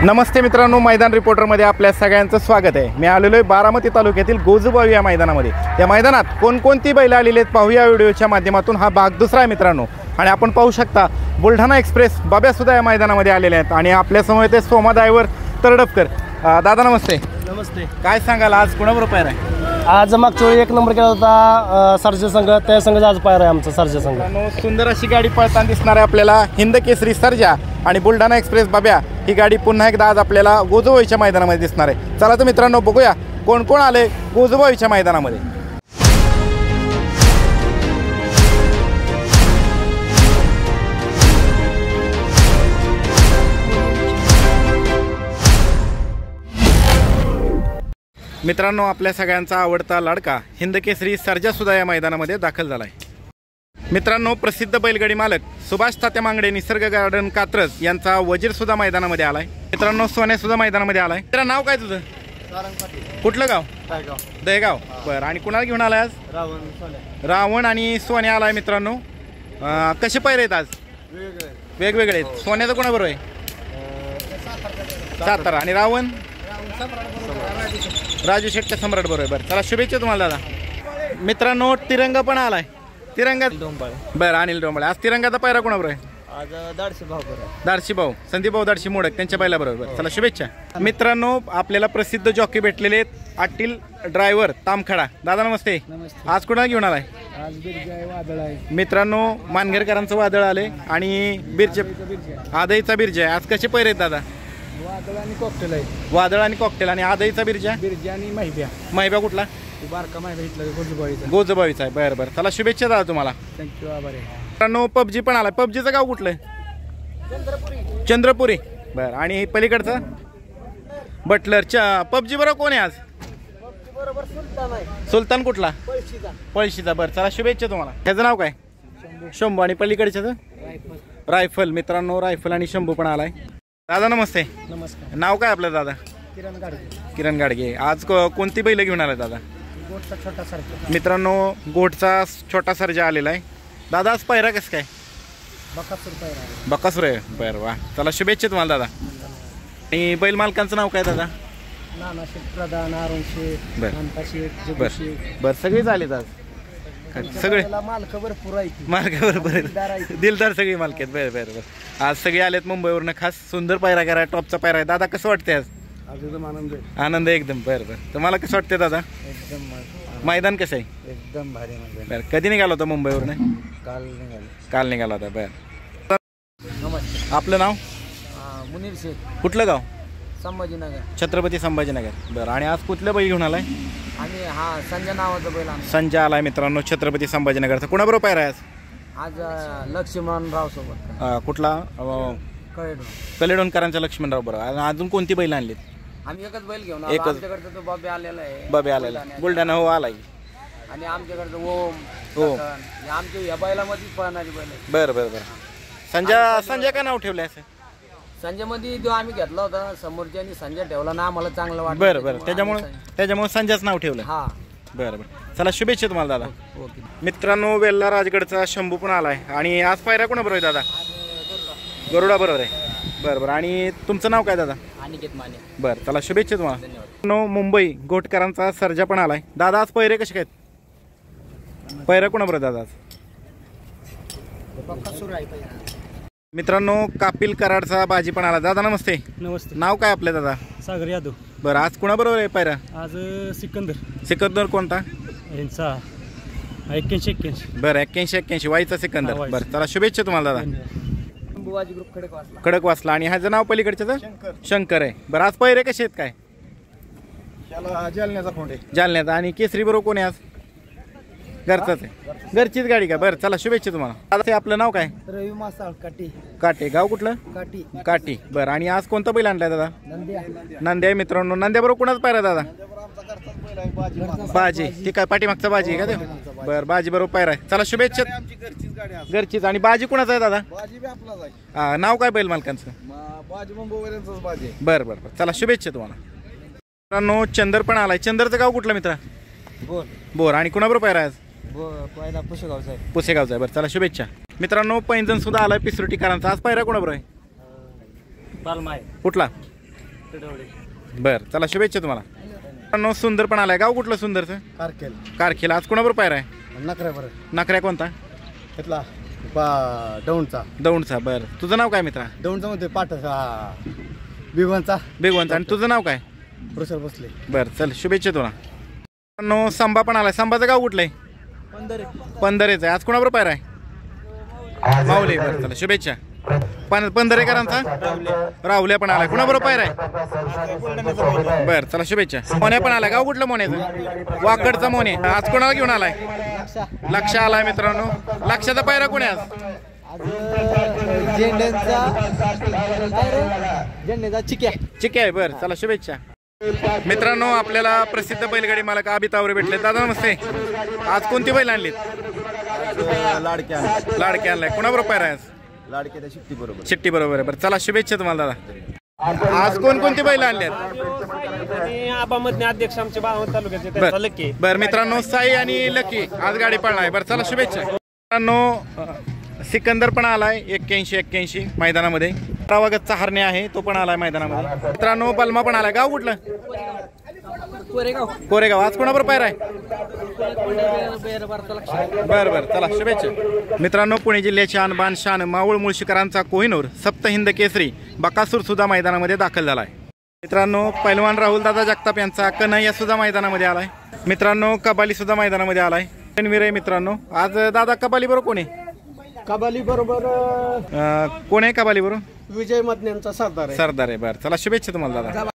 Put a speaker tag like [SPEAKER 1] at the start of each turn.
[SPEAKER 1] नमस्ते मित्रांनो, मैदान रिपोर्टरमध्ये आपल्या सगळ्यांचं स्वागत आहे। मी आलेलो आहे बारामती तालुक्यातील गोजूबावी या मैदानामध्ये। या मैदानात कोणकोणती बैल आलेली आहेत पाहूया व्हिडिओच्या माध्यमातून। हा भाग दुसरा आहे मित्रांनो आणि आपण पाहू शकता बुलढाणा एक्सप्रेस बाब्या सुद्धा या मैदानामध्ये आलेले आहेत आणि आपल्यासमोर ते सोमा ड्रायव्हर तरडपकर। दादा नमस्ते।
[SPEAKER 2] नमस्ते।
[SPEAKER 1] काय सांगाल आज कोणाबरोबर पायरा आहे?
[SPEAKER 2] आज मागच्या वेळी एक नंबर केला होता सर्जा संघ, त्या संघ आज पायरा आहे आमचा सर्जा संघ।
[SPEAKER 1] सुंदर अशी गाडी पळताना दिसणार आहे आपल्याला हिंद केसरी सर्जा आणि बुलढाणा एक्सप्रेस बाब्या। ही गाडी पुन्हा एकदा आज आपल्याला गोजूबावीच्या मैदानामध्ये दिसणार आहे। चला तर मित्रांनो बघूया कोण कोण आले गोजूबावीच्या मैदानामध्ये। मित्रांनो आपल्या सगळ्यांचा आवडता लाडका हिंद केसरी सर्जा सुद्धा या मैदानामध्ये दाखल झाला आहे। मित्रांनो प्रसिद्ध बैलगाडी मालक सुभाष तात्या मांगडे निसर्ग गार्डन कात्रज यांचा वजीर सुद्धा मैदानामध्ये आलाय। मित्रांनो सोन्या सुद्धा मैदानामध्ये आलाय। तेरा नाव काय तुझं? कुठलं गाव? दहेगाव। बरं, आणि कुणाला घेऊन आलाय आज? रावण आणि सोन्या आलाय। मित्रांनो कसे पैरे आहेत आज? वेगवेगळे आहेत। सोन्याचं कोणाबरोबर आहे? सातारा। आणि रावण राजू शेट्टी सम्राट बरोबर। बरं चला शुभेच्छा तुम्हाला दादा। मित्रांनो तिरंगा पण आलाय। तिरंगा बरं अनिल डोंबाळे। आज तिरंगाचा पायरा कोणाबरोबर आहे?
[SPEAKER 2] आज दाडशी भाऊ बरोबर।
[SPEAKER 1] दाडशी भाऊ संदीप भाऊ दाडशी मोडक त्यांच्या बैला बरोबर। चला शुभेच्छा। मित्रांनो आपल्याला प्रसिद्ध जॉकी भेटलेले आहेत अटील ड्रायव्हर तामखडा। दादा नमस्ते। आज कोणाला घेऊन आलाय?
[SPEAKER 2] आज बिरजा वादळ आहे
[SPEAKER 1] मित्रांनो मानघेरकरांचं वादळ आले आणि बिरजे आदईचा बिरजा आहे। आज कसे पैरे आहेत दादा?
[SPEAKER 2] वादळ आणि कॉकटेल आहे।
[SPEAKER 1] वादळ आणि कॉकटेल आणि आदईचा बिरजा
[SPEAKER 2] बिरजा आणि माहिब्या।
[SPEAKER 1] माहिब्या कुठला?
[SPEAKER 2] बारका माहिब्या इथला गोजूबावीचा।
[SPEAKER 1] गोजूबावीचा आहे। बरं बरं चला शुभेच्छा दादा तुम्हाला।
[SPEAKER 2] थँक्यू आभार आहे।
[SPEAKER 1] मित्रांनो पबजी पण आलाय। पबजीचं गाव कुठलं? चंद्रपुरी। बरं आणि पलीकडचं बटलर। पबजी बरोबर कोण आहे आज? सुलतान कुठला? पळशीचा। बरं चला शुभेच्छा तुम्हाला। त्याचं नाव काय? शंभू। आणि पलीकडच्याचं रायफल। मित्रांनो रायफल आणि शंभू पण आलाय। दादा नमस्ते।
[SPEAKER 2] नमस्कार।
[SPEAKER 1] नाव काय आपलं दादा?
[SPEAKER 2] किरण गाडगे।
[SPEAKER 1] किरण गाडगे। आज कोणती बैल घेऊन आलाय दादा?
[SPEAKER 2] गोटचा छोटा सर्जा।
[SPEAKER 1] मित्रांनो गोटचा छोटा सर्जा आलेला आहे। दादा आज पायरा कसं काय?
[SPEAKER 2] बकासूर पायरा आहे।
[SPEAKER 1] बकासूर आहे। बरं वा चला शुभेच्छा तुम्हाला दादा। आणि बैल मालकांचं नाव काय दादा?
[SPEAKER 2] नाना शेठ प्रधान, अरुण शेठ,
[SPEAKER 1] बरं
[SPEAKER 2] शेठ, जगू
[SPEAKER 1] बरं
[SPEAKER 2] शेठ।
[SPEAKER 1] बरं सगळेच आलेत आज? सगळे
[SPEAKER 2] मालक भरपूर आहे।
[SPEAKER 1] मालक बरोबर आहेत। दिलदार सगळी मालक आहेत। बरं बरं बरं आज सगळे आलेत मुंबईवरनं खास। सुंदर पायरा करा, टॉपचा पायरा आहे। दादा कसं वाटतंय आज?
[SPEAKER 2] एकदम आनंद आहे।
[SPEAKER 1] आनंद आहे एकदम। बरं बरं तुम्हाला कसं वाटतंय दादा?
[SPEAKER 2] एकदम
[SPEAKER 1] मैदान कसं आहे?
[SPEAKER 2] एकदम भारी मैदान।
[SPEAKER 1] बरं कधी निघाला होता मुंबईवरनं?
[SPEAKER 2] काल
[SPEAKER 1] निघाला होता। बरं
[SPEAKER 2] नमस्ते।
[SPEAKER 1] आपलं नाव?
[SPEAKER 2] मुनीर शेठ।
[SPEAKER 1] कुठलं गाव?
[SPEAKER 2] संभाजीनगर।
[SPEAKER 1] छत्रपती संभाजीनगर। बरं आणि आज कुठलं बैल घेऊन आलाय?
[SPEAKER 2] आणि हा संजय नावाचा बैल
[SPEAKER 1] संजय आलाय मित्रांनो छत्रपती संभाजीनगरचा। कोणाबरोबर पायरा आहे
[SPEAKER 2] आज? लक्ष्मणराव सोबत।
[SPEAKER 1] कुठला? कलेडोनकरांचा लक्ष्मणराव बरोबर। आणि अजून कोणती बैल आणलीत?
[SPEAKER 2] आम्ही एकच बैल घेऊन
[SPEAKER 1] एकच।
[SPEAKER 2] आमच्याकडे तो बाबे आलेला आहे।
[SPEAKER 1] बाबे आलेला बुलढाणा हो आलाय।
[SPEAKER 2] आणि आमच्याकडे ओम
[SPEAKER 1] हो
[SPEAKER 2] आमच्या या बैलामध्ये पळणारी बैल आहे।
[SPEAKER 1] बरं बरं बरं संजय काय नाव ठेवलंय असं?
[SPEAKER 2] संजय मध्ये जो आम्ही घेतला होता समोरच्यानी संजय ठेवला ना, आम्हाला चांगलं वाटलं।
[SPEAKER 1] बरं बरं त्याच्यामुळे संजयच नाव ठेवलं।
[SPEAKER 2] हा
[SPEAKER 1] बरं बरं चला शुभेच्छा तुम्हाला दादा।
[SPEAKER 2] ओके।
[SPEAKER 1] मित्रांनो वेल्ला राजगडचा शंभू पण आलाय आणि आज पायरा कोणाबरोबर आहे दादा? गरुडा बरोबर आहे। बरं बरं आणि तुमचं नाव काय दादा?
[SPEAKER 2] अनिकेत माने।
[SPEAKER 1] बरं चला शुभेच्छा तुम्हाला। मुंबई गोटकरांचा सर्जा पण आलाय। दादा आज पैरे कसे काय? पैरा कोणाबरोबर दादा आज? मित्रांनो कापिल कराडचा बाजी पण आला। दादा नमस्ते।
[SPEAKER 2] नमस्ते।
[SPEAKER 1] नाव काय आपलं दादा?
[SPEAKER 2] सागर यादव।
[SPEAKER 1] बरं आज कोणाबरोबर आहे पैरा?
[SPEAKER 2] आज सिकंदर।
[SPEAKER 1] सिकंदर कोणता?
[SPEAKER 2] यांचा 81-81।
[SPEAKER 1] बरं 81-81 वाईचा सिकंदर। बरं चला शुभेच्छा तुम्हाला दादा।
[SPEAKER 2] ग्रुप
[SPEAKER 1] खडक वासला। आणि ह्याचं नाव पलीकडचं शंकर आहे। बरं आज पैरे कसे आहेत काय?
[SPEAKER 2] जालन्याचा फोन आहे।
[SPEAKER 1] जालन्याचा। आणि केसरी बरोबर कोण आहे आज? घरचाच आहे। घरचीच गाडी का? बरं चला शुभेच्छा तुम्हाला। दादा आपलं नाव काय?
[SPEAKER 2] रवी मासाळ काटी।
[SPEAKER 1] काटे गाव कुठलं? काटी। बरं आणि आज कोणता बैल आणलाय दादा? नंद्या आहे मित्रांनो। नंद्या बरोबर कुणाच पायरा दादा? बाजी। ठीक आहे पाठीमागचा बाजी आहे का ते? बरं बाजी बरोबर पायरा आहे। चला शुभेच्छा। घरचीच। आणि बाजी कुणाचा आहे दादा? नाव काय बैल मालकांचं? बरं बरं चला शुभेच्छा तुम्हाला। मित्रांनो चंदर पण आलाय। चंदरचं गाव कुठलं मित्रा? बोर। आणि कुणाबरोबर पायरा आज?
[SPEAKER 2] पुसेगावचा आहे।
[SPEAKER 1] पुसेगावचा आहे। बरं चला शुभेच्छा। मित्रांनो पैंजण सुद्धा आलाय पिसरुटीकरांचा। आज पायरा कोणाबरोबर आहे?
[SPEAKER 2] बालमा आहे।
[SPEAKER 1] कुठला? बर चला शुभेच्छा तुम्हाला. मित्रांनो सुंदर पण आलाय. गाव कुठलं सुंदरचं?
[SPEAKER 2] कारकेल
[SPEAKER 1] कारखेला. आज कोणाबरोबर पायरा आहे?
[SPEAKER 2] नकऱ्या बरं
[SPEAKER 1] नखऱ्या कोणता?
[SPEAKER 2] घेतला दौंडचा
[SPEAKER 1] दौंडचा. बरं तुझं नाव काय मित्रा?
[SPEAKER 2] दौंडचा मध्ये पाठाचा बिगवानचा
[SPEAKER 1] बेगवंचा. आणि तुझं नाव काय?
[SPEAKER 2] प्रोसर बसले.
[SPEAKER 1] बरं चल शुभेच्छा तुला. मित्रांनो संभा पण आलाय. संभाचं गाव कुठलं आहे? पंधरेचं आहे. आज कोणाबरोबर पायरा आहे? माऊली. बरं चला शुभेच्छा. पंधरेकरांचा राहुल्या पण आलाय. कुणाबरोबर पायरा आहे? बरं चला शुभेच्छा. मोन्या पण आलाय. गाव कुठलं मोन्याचं? वाकडचा मोने. आज कोणाला घेऊन आलाय? लक्ष आलाय. मित्रांनो लक्षाचा पायरा कोणी आज? चिक्या आहे. बरं चला शुभेच्छा. मित्रांनो आपल्याला प्रसिद्ध बैलगाडी मालक अभित आवरे भेटले. दादा नमस्ते. आज कोणती बैल आणलीत? लाडके आणलाय. कोणाबरोबर पायरा आहे आज?
[SPEAKER 2] लाडक्या शिट्टी बरोबर.
[SPEAKER 1] चिट्टी बरोबर आहे. बरं चला शुभेच्छा तुम्हाला दादा. आज कोणकोणती बैल आणल्यात?
[SPEAKER 2] अध्यक्ष आमचे तालुक्याचे
[SPEAKER 1] बरं मित्रांनो साई आणि लकी आज गाडी पळणार. बरं चला शुभेच्छा. मित्रांनो सिकंदर पण आलाय 81 मैदानामध्ये. प्रवागतचा हरणे आहे तो पण आलाय मैदानामध्ये. मित्रांनो बलमा पण आलाय. गाव कुठलं? कोरेगाव. आज कोणाबरोबर पायरा आहे? बरं बरं चला शुभेच्छा. मित्रांनो पुणे जिल्ह्याचे आणबान शान मावळ मुळशीकरांचा कोहिनूर सप्त हिंद केसरी बकासूर सुद्धा मैदानामध्ये दाखल झालाय. मित्रांनो पैलवान राहुल दादा जगताप यांचा कन्हैया सुद्धा मैदानामध्ये आलाय. मित्रांनो कबाली सुद्धा मैदानामध्ये आलाय. रणवीर आहे. मित्रांनो आज दादा कबाली बरोबर कोण आहे?
[SPEAKER 2] कबाली बरोबर
[SPEAKER 1] कोण आहे कबाली बरोबर?
[SPEAKER 2] विजय मदन्यांचा सरदार आहे.
[SPEAKER 1] सरदार आहे. बरं चला शुभेच्छा तुम्हाला दादा.